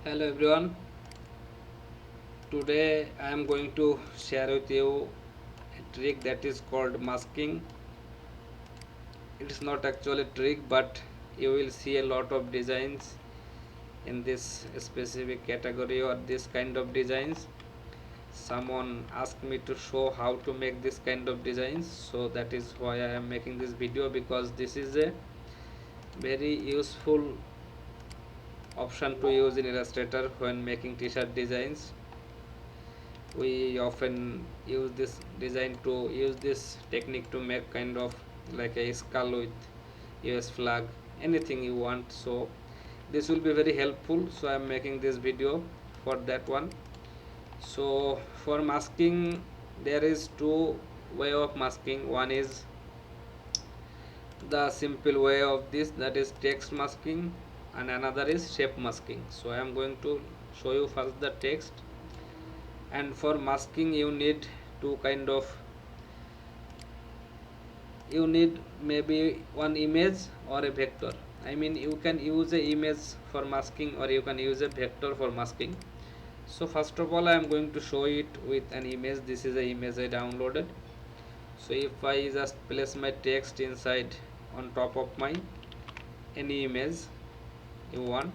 Hello everyone. Today I am going to share with you a trick that is called masking. It is not actually a trick, but you will see a lot of designs in this specific category or this kind of designs. Someone asked me to show how to make this kind of designs, so that is why I am making this video, because this is a very useful option to use in Illustrator when making t-shirt designs. We often use this technique to make kind of like a skull with US flag, anything you want. So this will be very helpful, so I am making this video for that one. So for masking, there is two way of masking. One is the simple way of this, that is text masking, and another is shape masking. So I am going to show you first the text. And for masking you need two kind of, you need maybe one image or a vector. I mean, you can use a image for masking or you can use a vector for masking. So first of all I am going to show it with an image. This is the image I downloaded. So if I just place my text inside on top of my any image you want,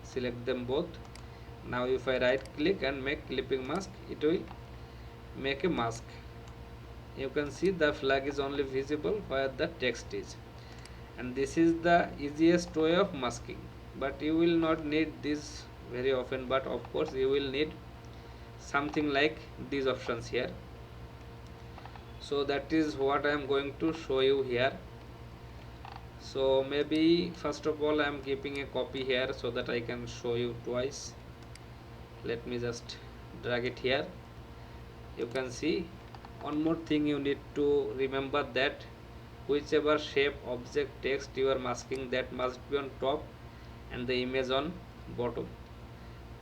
select them both. Now if I right click and make clipping mask, it will make a mask. You can see the flag is only visible where the text is, and this is the easiest way of masking. But you will not need this very often, but of course you will need something like these options here. So that is what I am going to show you here. So maybe first of all I am keeping a copy here so that I can show you twice. Let me just drag it here. You can see one more thing you need to remember, that whichever shape object text you are masking, that must be on top and the image on bottom.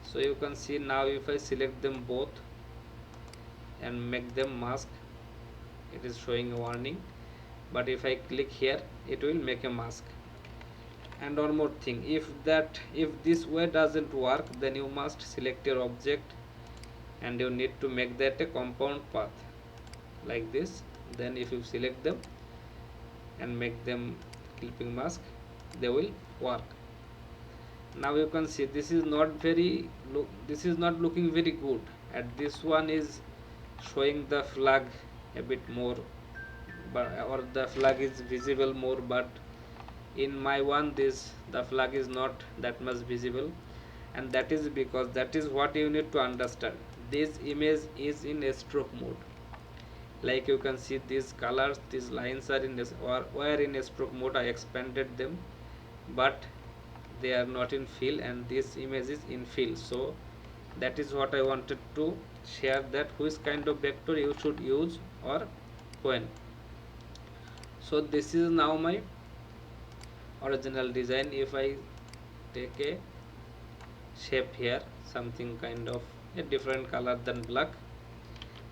So you can see now if I select them both and make them mask, it is showing a warning, but if I click here it will make a mask. And one more thing, if this way doesn't work, then you must select your object and you need to make that a compound path like this. Then if you select them and make them clipping mask, they will work. Now you can see this is not this is not looking very good, and this one is showing the flag a bit more, but or the flag is visible more, but in my one this the flag is not that much visible. And that is because, that is what you need to understand, this image is in a stroke mode. Like you can see these colors, these lines are in this or were in a stroke mode. I expanded them, but they are not in fill, and this image is in fill. So that is what I wanted to share, that which kind of vector you should use or when. So this is now my original design. If I take a shape here, something kind of a different color than black,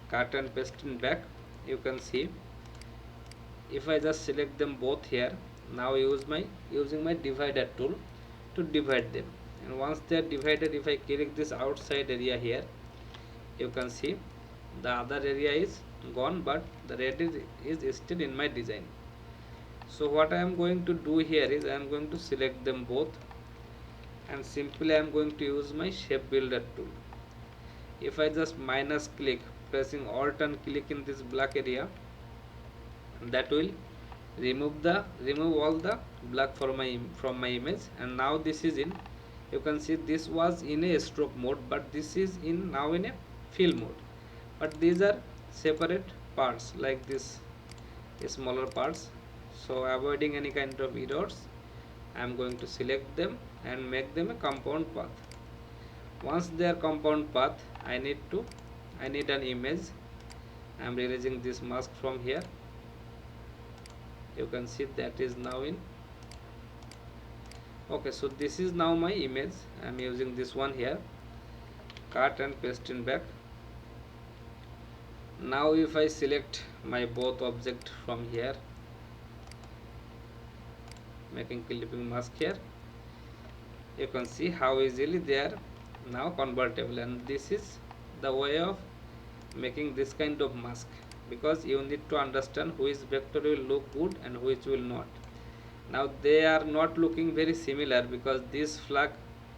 cut and paste in back, you can see if I just select them both here, now using my divider tool to divide them. And once they are divided, if I click this outside area here, you can see the other area is gone, but the red is still in my design. So what I am going to do here is I am going to select them both, and simply I am going to use my shape builder tool. If I just minus click, pressing alt and click in this black area, that will remove all the black from my image. And now this is in, you can see this was in a stroke mode, but this is in now in a fill mode. But these are separate parts, like this smaller parts. So avoiding any kind of errors, I am going to select them and make them a compound path. Once they are compound path, I need an image. I am releasing this mask from here. You can see that is now in. Okay, so this is now my image. I am using this one here, cut and paste in back. Now if I select my both object from here, making clipping mask here, you can see how easily they are now convertible, and this is the way of making this kind of mask, because you need to understand which vector will look good and which will not. Now they are not looking very similar because this flag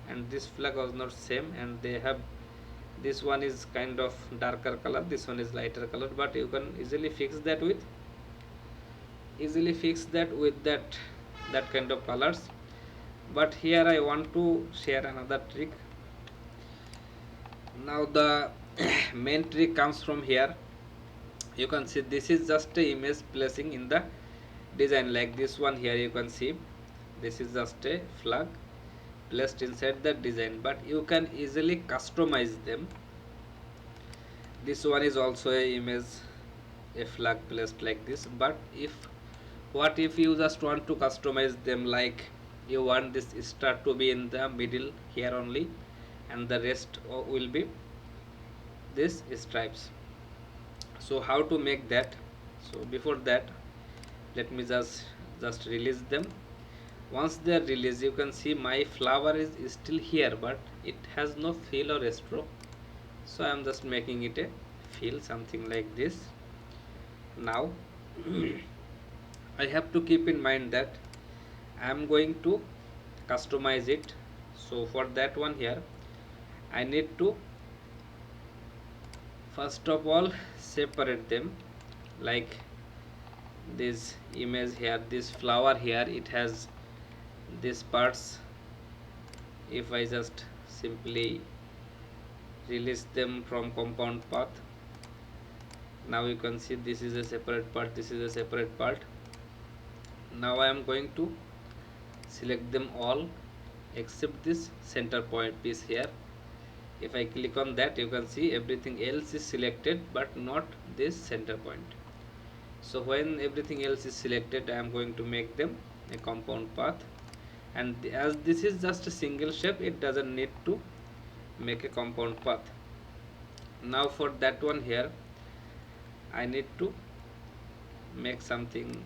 and this flag was not same, and they have, this one is kind of darker color, this one is lighter color, but you can easily fix that with that kind of colors. But here I want to share another trick. Now the main trick comes from here. You can see this is just a image placing in the design, like this one here. You can see this is just a flag placed inside the design, but you can easily customize them. This one is also a image, a flag placed like this, but if, what if you just want to customize them, like you want this star to be in the middle here only, and the rest will be this stripes. So how to make that? So before that, let me just release them. Once they are released, you can see my flower is still here, but it has no fill or stroke. So I am just making it a fill, something like this. Now I have to keep in mind that I am going to customize it. So for that one here, I need to first of all separate them, like this image here, this flower here, it has these parts. If I just simply release them from compound path, now you can see this is a separate part, this is a separate part. Now I am going to select them all except this center point piece here. If I click on that, you can see everything else is selected but not this center point. So when everything else is selected, I am going to make them a compound path, and as this is just a single shape, it doesn't need to make a compound path. Now for that one here, I need to make something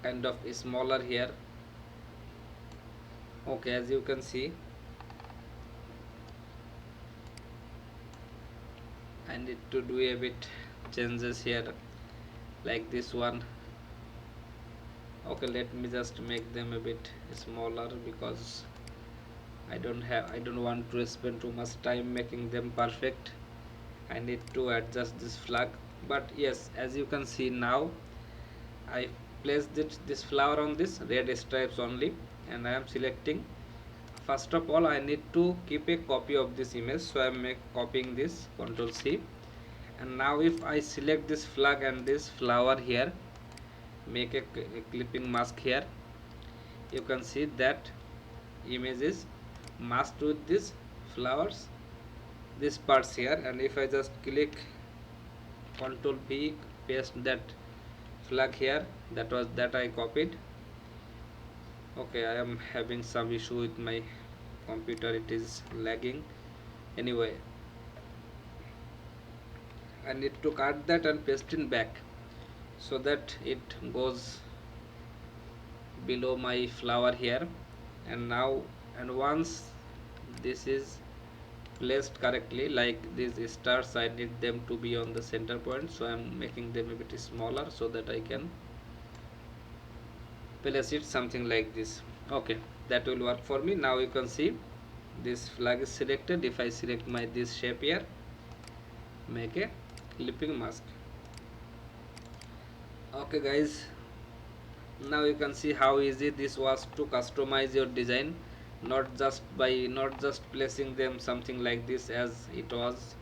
kind of smaller here. Okay, as you can see, I need to do a bit changes here, like this one. Okay, let me just make them a bit smaller because I don't want to spend too much time making them perfect. I need to adjust this flag. But yes, as you can see now, I placed this flower on this red stripes only, and I am selecting. First of all, I need to keep a copy of this image, so I am copying this, Ctrl C. And now if I select this flag and this flower here, make a clipping mask here, you can see that image is masked with these flowers, these parts here. And if I just click Ctrl V, paste that flag here, that I copied. Okay, I am having some issue with my computer, it is lagging. Anyway, I need to cut that and paste it back so that it goes below my flower here. And now, and once this is placed correctly, like these stars, I need them to be on the center point, so I am making them a bit smaller so that I can place it something like this. Okay, that will work for me. Now you can see this flag is selected. If I select my this shape here, make a clipping mask. Okay guys, now you can see how easy this was to customize your design, not just placing them something like this as it was,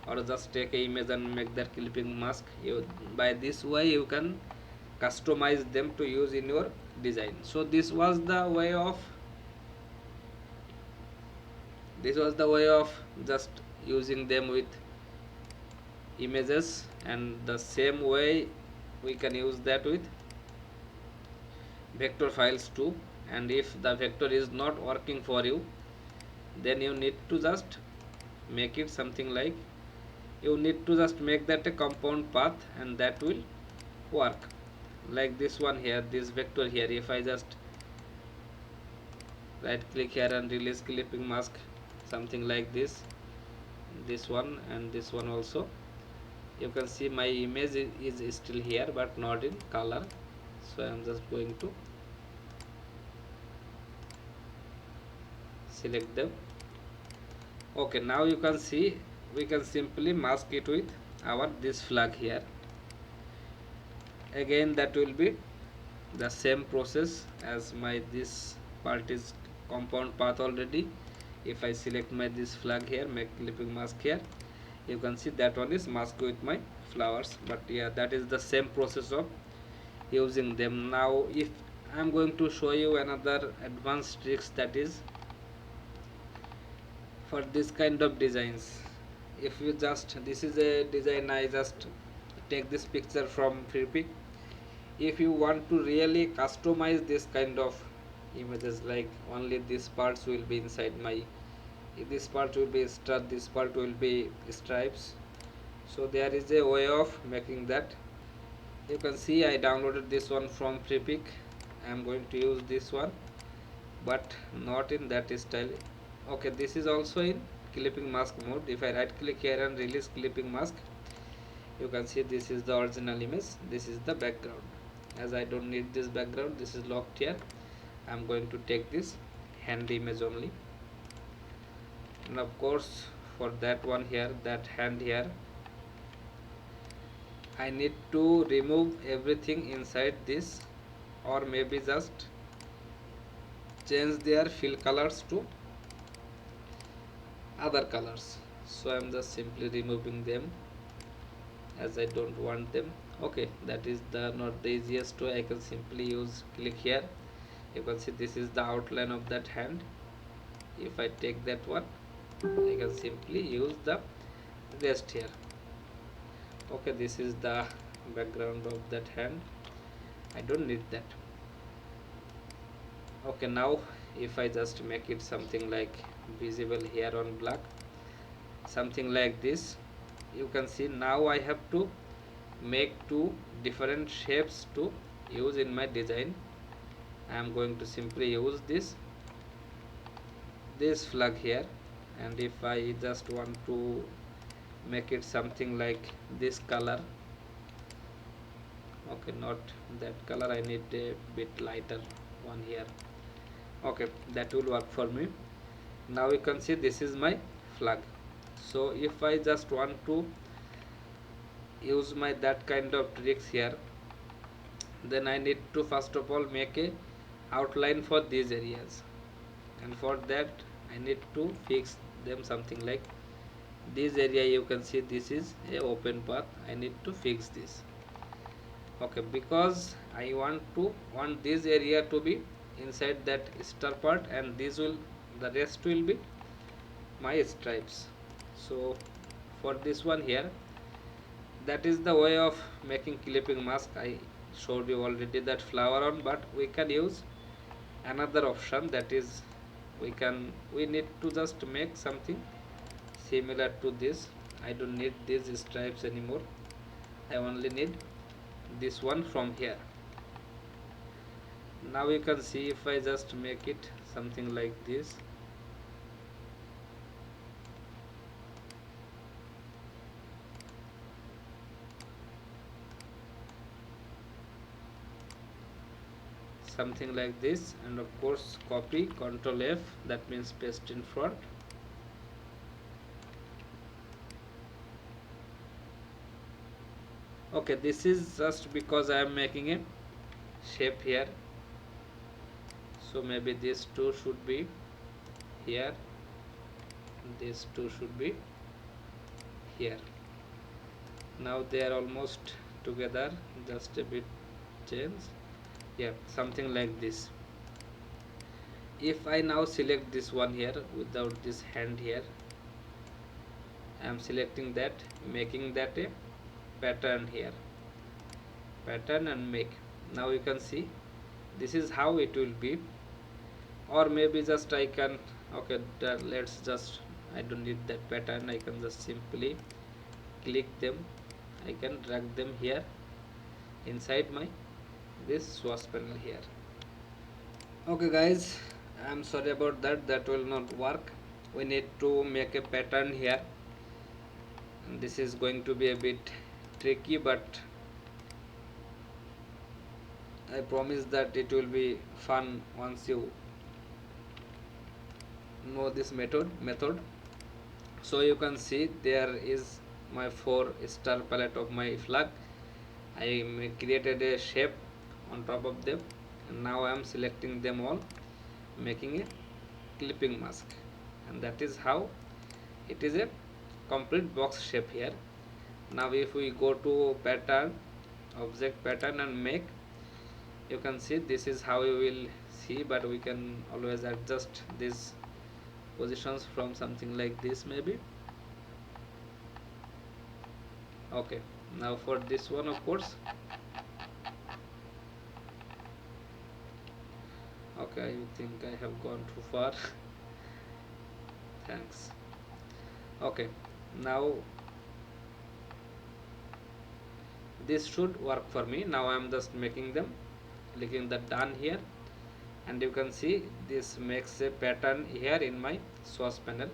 or just take a image and make that clipping mask. By this way you can customize them to use in your design. So this was the way of just using them with images, and the same way we can use that with vector files too. And if the vector is not working for you, then you need to just make it something like, you need to just make that a compound path, and that will work. Like this one here, this vector here, if I just right click here and release clipping mask, something like this one and this one also. You can see my image is still here but not in color, so I am just going to select them. Okay, now you can see we can simply mask it with our this flag here. Again that will be the same process as my this part is compound path already. If I select my this flag here, make clipping mask here, you can see that one is masked with my flowers. But yeah, that is the same process of using them. Now if I'm going to show you another advanced tricks, that is for this kind of designs. If you just, this is a design, I just take this picture from free. If you want to really customize this kind of images, like only these parts will be inside my, this part will be star, this part will be stripes, so there is a way of making that. You can see I downloaded this one from free. I am going to use this one but not in that style. Okay, this is also in clipping mask mode. If I right click here and release clipping mask, you can see this is the original image, this is the background. As I don't need this background, this is locked here, I'm going to take this hand image only. And of course for that one here, that hand here, I need to remove everything inside this, or maybe just change their fill colors to other colors. So I'm just simply removing them as I don't want them. Okay, that is the not the easiest way. I can simply use click here. You can see this is the outline of that hand. If I take that one, I can simply use the rest here. Okay, this is the background of that hand, I don't need that. Okay, now if I just make it something like visible here on black, something like this, you can see now I have to make two different shapes to use in my design. I am going to simply use this flag here, and if I just want to make it something like this color, okay, not that color, I need a bit lighter one here. Okay, that will work for me. Now you can see this is my flag. So if I just want to use my that kind of tricks here, then I need to first of all make a outline for these areas, and for that I need to fix them something like this area. You can see this is a open path, I need to fix this. Okay, because I want this area to be inside that star part, and this will, the rest will be my stripes. So for this one here, that is the way of making clipping mask. I showed you already that flower on, but we can use another option, that is we need to just make something similar to this. I don't need these stripes anymore, I only need this one from here. Now you can see if I just make it something like this, something like this, and of course copy, Ctrl F, that means paste in front. Okay, this is just because I am making a shape here, so maybe these two should be here, these two should be here. Now they are almost together, just a bit change, yeah, something like this. If I now select this one here without this hand here, I am selecting that, making that a pattern here, pattern and make. Now you can see this is how it will be. Or maybe just I can, okay, let's just, I don't need that pattern, I can just simply click them, I can drag them here inside my this source panel here. Okay guys, I I'm sorry about that, that will not work. We need to make a pattern here, and this is going to be a bit tricky, but I promise that it will be fun once you know this method. So you can see there is my 4 star palette of my flag. I created a shape on top of them, and now I am selecting them all, making a clipping mask, and that is how it is a complete box shape here. Now if we go to pattern, object pattern, and make, you can see this is how you will see, but we can always adjust these positions from something like this maybe. Okay, now for this one, of course. Okay, I think I have gone too far. Thanks. Okay, now this should work for me. Now I am just making them, clicking the done here, and you can see this makes a pattern here in my source panel.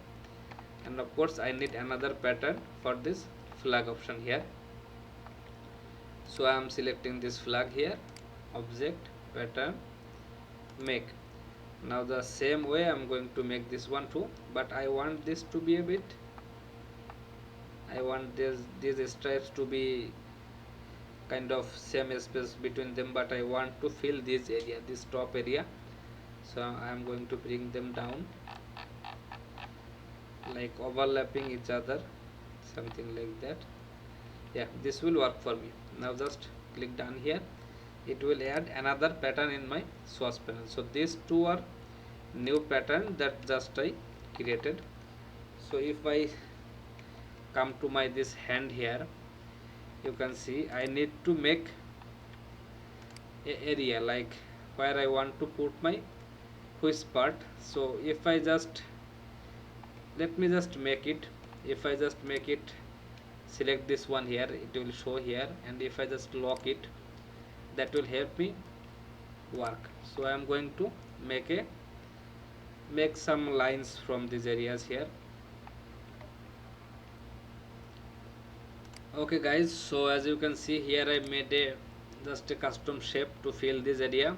And of course I need another pattern for this flag option here, so I am selecting this flag here, object pattern, make. Now the same way I'm going to make this one too, but I want this to be a bit, I want these stripes to be kind of same space between them, but I want to fill this area, this top area. So I am going to bring them down, like overlapping each other, something like that. Yeah, this will work for me. Now just click done here. It will add another pattern in my source panel. So these two are new pattern that just I created. So if I come to my this hand here, you can see I need to make a area like where I want to put my whisk part. So if I just, let me just make it, if I just make it, select this one here, it will show here, and if I just lock it, that will help me work. So I am going to make some lines from these areas here. Okay guys, so as you can see here, I made a just a custom shape to fill this area,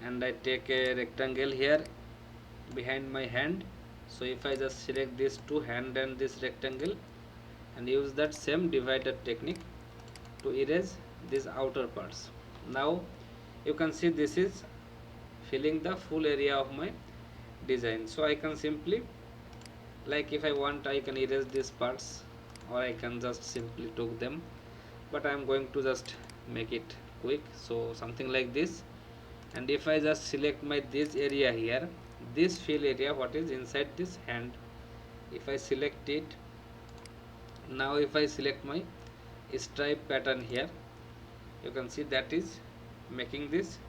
and I take a rectangle here behind my hand. So if I just select these two hand and this rectangle, and use that same divider technique to erase these outer parts. Now you can see this is filling the full area of my design. So I can simply, like if I want, I can erase these parts, or I can just simply took them, but I am going to just make it quick. So something like this. And if I just select my this area here, this fill area what is inside this hand, if I select it, now if I select my stripe pattern here, you can see that is making this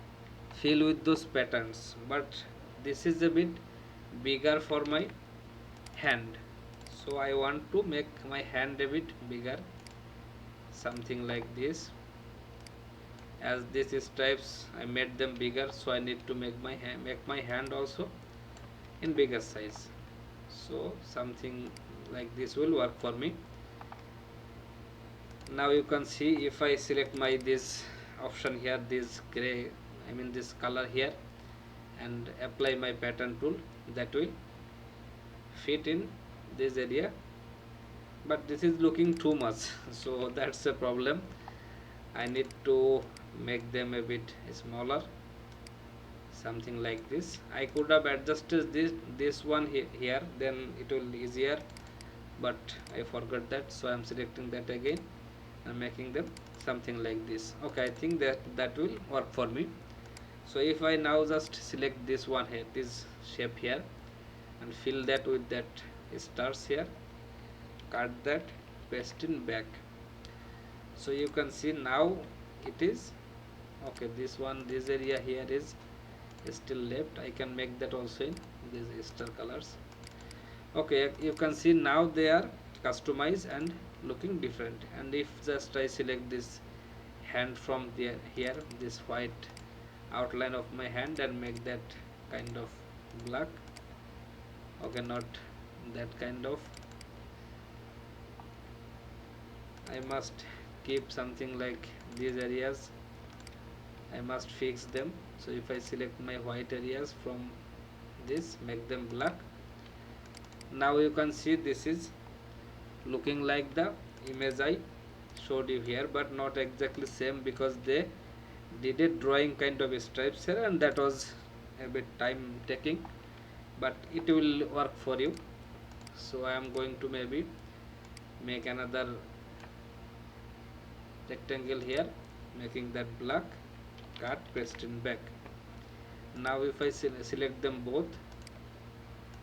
fill with those patterns, but this is a bit bigger for my hand. So I want to make my hand a bit bigger, something like this. As these stripes I made them bigger, so I need to make my hand also in bigger size. So something like this will work for me. Now you can see if I select my this option here, this gray, I mean this color here, and apply my pattern tool, that will fit in this area, but this is looking too much. So that's a problem. I need to make them a bit smaller, something like this. I could have adjusted this one here, then it will easier, but I forgot that. So I am selecting that again and making them something like this. Okay, I think that will work for me. So if I now just select this one here, this shape here, and fill that with that stars here, cut that, paste in back. So you can see now it is okay. This one, this area here is still left. I can make that also in these star colors. Okay, you can see now they are customized and looking different. And if just I select this hand from there here, this white outline of my hand, and make that kind of black. Okay, not that kind of. I must keep something like these areas. I must fix them. So if I select my white areas from this, make them black. Now you can see this is looking like the image I showed you here, but not exactly same because they did a drawing kind of stripes here, and that was a bit time taking, but it will work for you. So I am going to maybe make another rectangle here, making that black, cut, paste in back. Now if I select them both,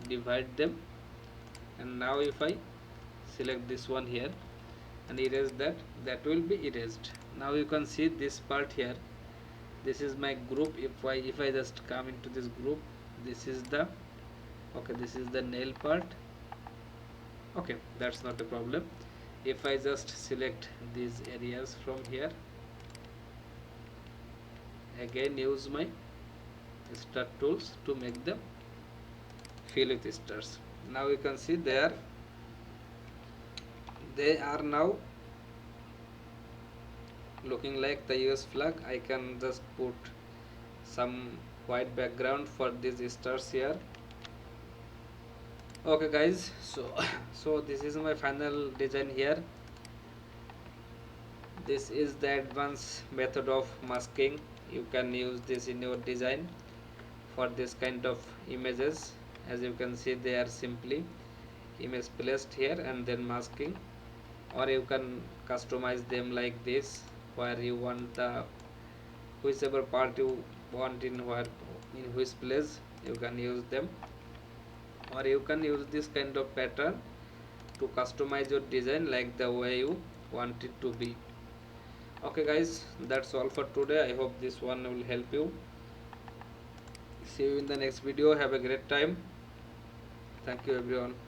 divide them, and now if I select this one here and erase that, that will be erased. Now you can see this part here, this is my group. If I just come into this group, this is the, okay, this is the nail part. Okay, that's not a problem. If I just select these areas from here, again use my star tools to make them fill with stars. Now you can see they are now looking like the US flag. I can just put some white background for these stars here. Okay guys, so so this is my final design here. This is the advanced method of masking. You can use this in your design for this kind of images. As you can see, they are simply image placed here and then masking, or you can customize them like this, where you want the whichever part you want in which place you can use them, or you can use this kind of pattern to customize your design like the way you want it to be. Okay guys, that's all for today. I hope this one will help you. See you in the next video. Have a great time. Thank you everyone.